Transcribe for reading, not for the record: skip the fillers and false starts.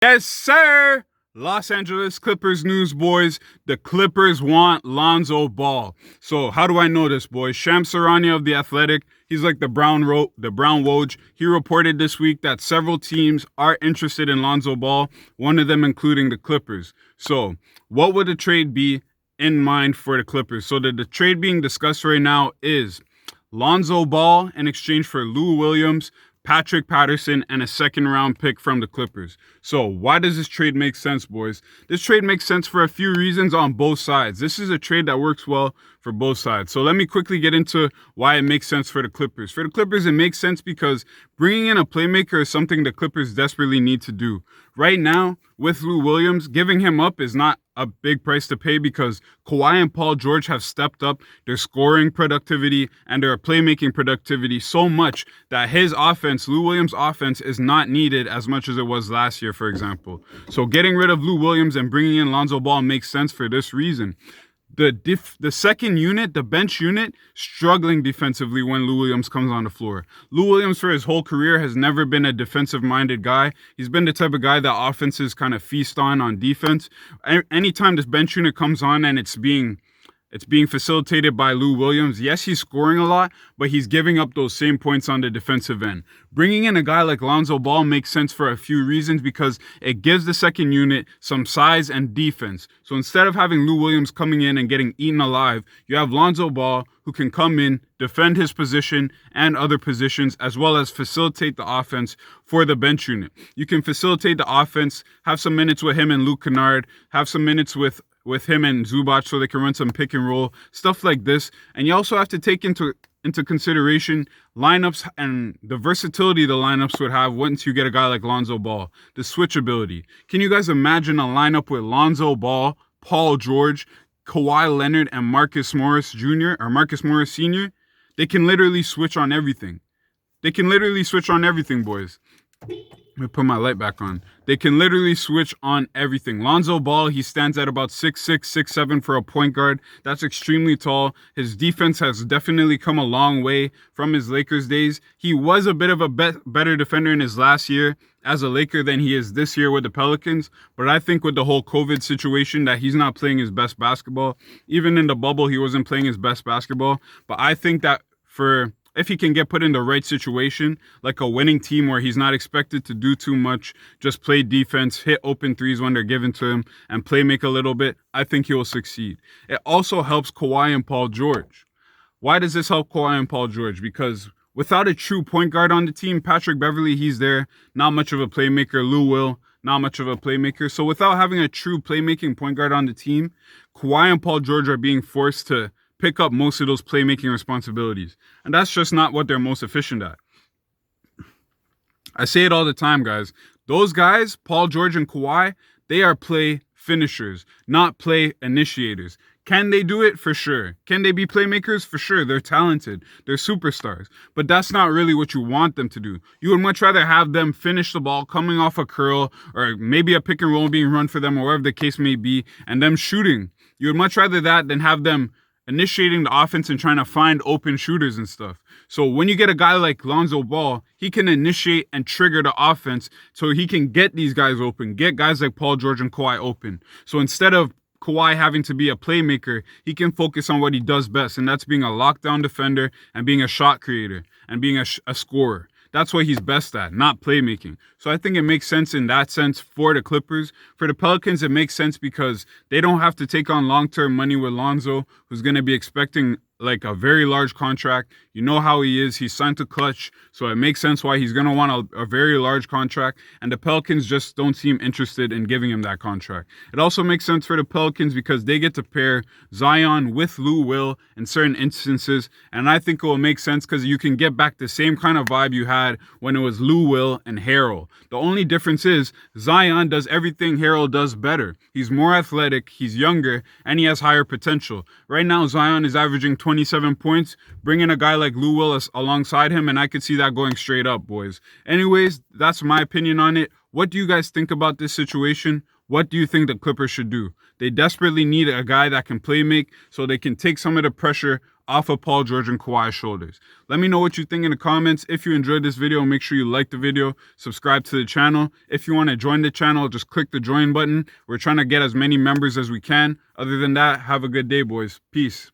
Yes, sir. Los Angeles Clippers news, boys. The Clippers want Lonzo Ball. So how do I know this, boys? Shams Charania of The Athletic, he's like the Brown Woj. He reported this week that several teams are interested in Lonzo Ball, one of them including the Clippers. So what would the trade be in mind for the Clippers? So the trade being discussed right now is Lonzo Ball in exchange for Lou Williams, Patrick Patterson, and a second-round pick from the Clippers. So why does this trade make sense, boys? This trade makes sense for a few reasons on both sides. This is a trade that works well for both sides. So let me quickly get into why it makes sense for the Clippers. For the Clippers, it makes sense because bringing in a playmaker is something the Clippers desperately need to do. Right now, with Lou Williams, giving him up is not a big price to pay because Kawhi and Paul George have stepped up their scoring productivity and their playmaking productivity so much that his offense, Lou Williams' offense, is not needed as much as it was last year, for example. So getting rid of Lou Williams and bringing in Lonzo Ball makes sense for this reason. The second unit, the bench unit, struggling defensively when Lou Williams comes on the floor. Lou Williams, for his whole career, has never been a defensive-minded guy. He's been the type of guy that offenses kind of feast on defense. Anytime this bench unit comes on and it's being facilitated by Lou Williams, yes, he's scoring a lot, but he's giving up those same points on the defensive end. Bringing in a guy like Lonzo Ball makes sense for a few reasons because it gives the second unit some size and defense. So instead of having Lou Williams coming in and getting eaten alive, you have Lonzo Ball who can come in, defend his position and other positions, as well as facilitate the offense for the bench unit. You can facilitate the offense, have some minutes with him and Luke Kennard, have some minutes with him and Zubac so they can run some pick and roll, stuff like this. And you also have to take into consideration lineups and the versatility the lineups would have once you get a guy like Lonzo Ball, the switch ability. Can you guys imagine a lineup with Lonzo Ball, Paul George, Kawhi Leonard, and Marcus Morris Jr. or Marcus Morris Sr.? They can literally switch on everything. Boys. Let me put my light back on. They can literally switch on everything. Lonzo Ball, he stands at about 6'6", 6'7" for a point guard. That's extremely tall. His defense has definitely come a long way from his Lakers days. He was a bit of a better defender in his last year as a Laker than he is this year with the Pelicans. But I think with the whole COVID situation that he's not playing his best basketball. Even in the bubble, he wasn't playing his best basketball. But I think that if he can get put in the right situation, like a winning team where he's not expected to do too much, just play defense, hit open threes when they're given to him, and play make a little bit, I think he will succeed. It also helps Kawhi and Paul George. Why does this help Kawhi and Paul George? Because without a true point guard on the team, Patrick Beverley, he's there, not much of a playmaker. Lou Will, not much of a playmaker. So without having a true playmaking point guard on the team, Kawhi and Paul George are being forced to pick up most of those playmaking responsibilities. And that's just not what they're most efficient at. I say it all the time, guys. Those guys, Paul George and Kawhi, they are play finishers, not play initiators. Can they do it? For sure. Can they be playmakers? For sure. They're talented. They're superstars. But that's not really what you want them to do. You would much rather have them finish the ball coming off a curl or maybe a pick and roll being run for them or whatever the case may be, and them shooting. You would much rather that than have them initiating the offense and trying to find open shooters and stuff. So when you get a guy like Lonzo Ball, he can initiate and trigger the offense so he can get these guys open, get guys like Paul George and Kawhi open. So instead of Kawhi having to be a playmaker, he can focus on what he does best, and that's being a lockdown defender and being a shot creator and being a scorer. That's what he's best at, not playmaking. So I think it makes sense in that sense for the Clippers. For the Pelicans, it makes sense because they don't have to take on long-term money with Lonzo, who's going to be expecting like a very large contract. You know how he is. He's signed to Clutch, so it makes sense why he's going to want a very large contract, and the Pelicans just don't seem interested in giving him that contract. It also makes sense for the Pelicans because they get to pair Zion with Lou Will in certain instances, and I think it will make sense because you can get back the same kind of vibe you had when it was Lou Will and Harrell. The only difference is Zion does everything Harrell does better. He's more athletic, he's younger, and he has higher potential. Right now, Zion is averaging 27 points. Bring in a guy like Lou Will alongside him, and I could see that going straight up, boys. Anyways, that's my opinion on it. What do you guys think about this situation? What do you think the Clippers should do? They desperately need a guy that can play make so they can take some of the pressure off of Paul George and Kawhi's shoulders. Let me know what you think in the comments. If you enjoyed this video, make sure you like the video, subscribe to the channel. If you want to join the channel, just click the join button. We're trying to get as many members as we can. Other than that, have a good day, boys. Peace.